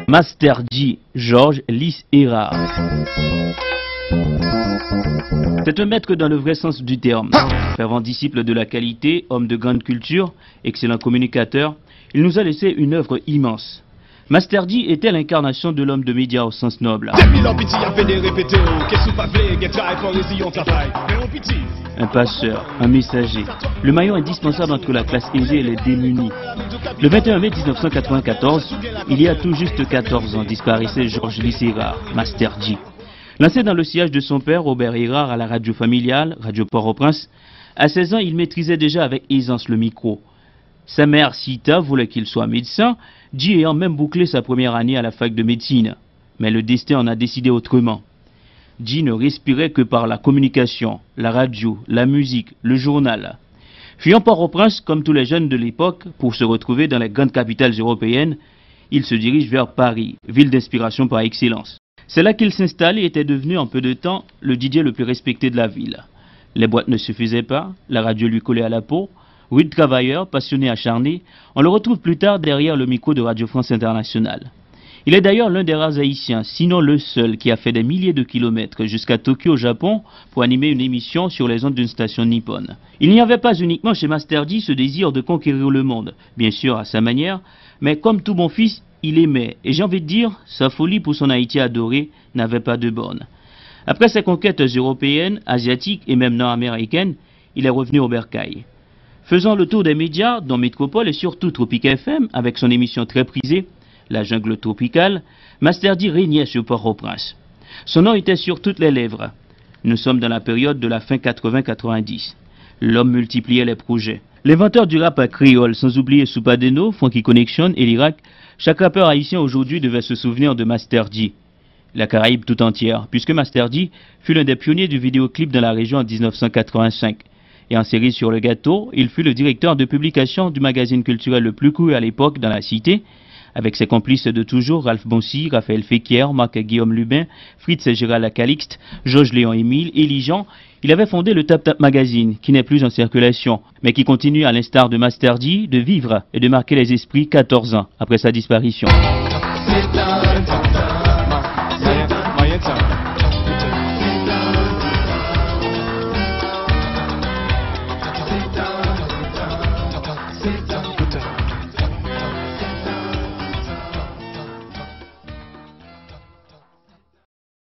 Master J, Georges Lys Erard. C'est un maître dans le vrai sens du terme. Fervent disciple de la qualité, homme de grande culture, excellent communicateur, il nous a laissé une œuvre immense. Master J était l'incarnation de l'homme de médias au sens noble. Un passeur, un messager, le maillon indispensable entre la classe aisée et les démunis. Le 21 mai 1994, il y a tout juste 14 ans, disparaissait Georges Lys Erard, Master J. Lancé dans le sillage de son père, Robert Erard, à la radio familiale, Radio Port-au-Prince, à 16 ans, il maîtrisait déjà avec aisance le micro. Sa mère, Sita, voulait qu'il soit médecin, J ayant même bouclé sa première année à la fac de médecine. Mais le destin en a décidé autrement. J ne respirait que par la communication, la radio, la musique, le journal. Fuyant Port-au-Prince, comme tous les jeunes de l'époque, pour se retrouver dans les grandes capitales européennes, il se dirige vers Paris, ville d'inspiration par excellence. C'est là qu'il s'installe et était devenu en peu de temps le DJ le plus respecté de la ville. Les boîtes ne suffisaient pas, la radio lui collait à la peau. Rude travailleur, passionné, acharné, on le retrouve plus tard derrière le micro de Radio France Internationale. Il est d'ailleurs l'un des rares Haïtiens, sinon le seul, qui a fait des milliers de kilomètres jusqu'à Tokyo au Japon pour animer une émission sur les ondes d'une station nippone. Il n'y avait pas uniquement chez Master J ce désir de conquérir le monde, bien sûr à sa manière, mais comme tout bon fils, il aimait, et j'ai envie de dire, sa folie pour son Haïti adoré n'avait pas de borne. Après ses conquêtes européennes, asiatiques et même nord-américaines, il est revenu au bercail. Faisant le tour des médias, dont Métropole et surtout Tropique FM, avec son émission très prisée, La Jungle Tropicale, Master J régnait sur Port-au-Prince. Son nom était sur toutes les lèvres. Nous sommes dans la période de la fin 80-90. L'homme multipliait les projets. L'inventeur du rap à créole, sans oublier Soupadeno, Funky Connection et l'Irak, chaque rappeur haïtien aujourd'hui devait se souvenir de Master J. La Caraïbe tout entière, puisque Master J fut l'un des pionniers du vidéoclip dans la région en 1985. Et en série sur le gâteau, il fut le directeur de publication du magazine culturel le plus couru à l'époque dans la cité, avec ses complices de toujours, Ralph Boncy, Raphaël Féquière, Marc-Guillaume Lubin, Fritz et Gérald Calixte, Georges Léon Émile, Élie Jean. Il avait fondé le Tap Tap Magazine, qui n'est plus en circulation, mais qui continue, à l'instar de Master J, de vivre et de marquer les esprits 14 ans après sa disparition.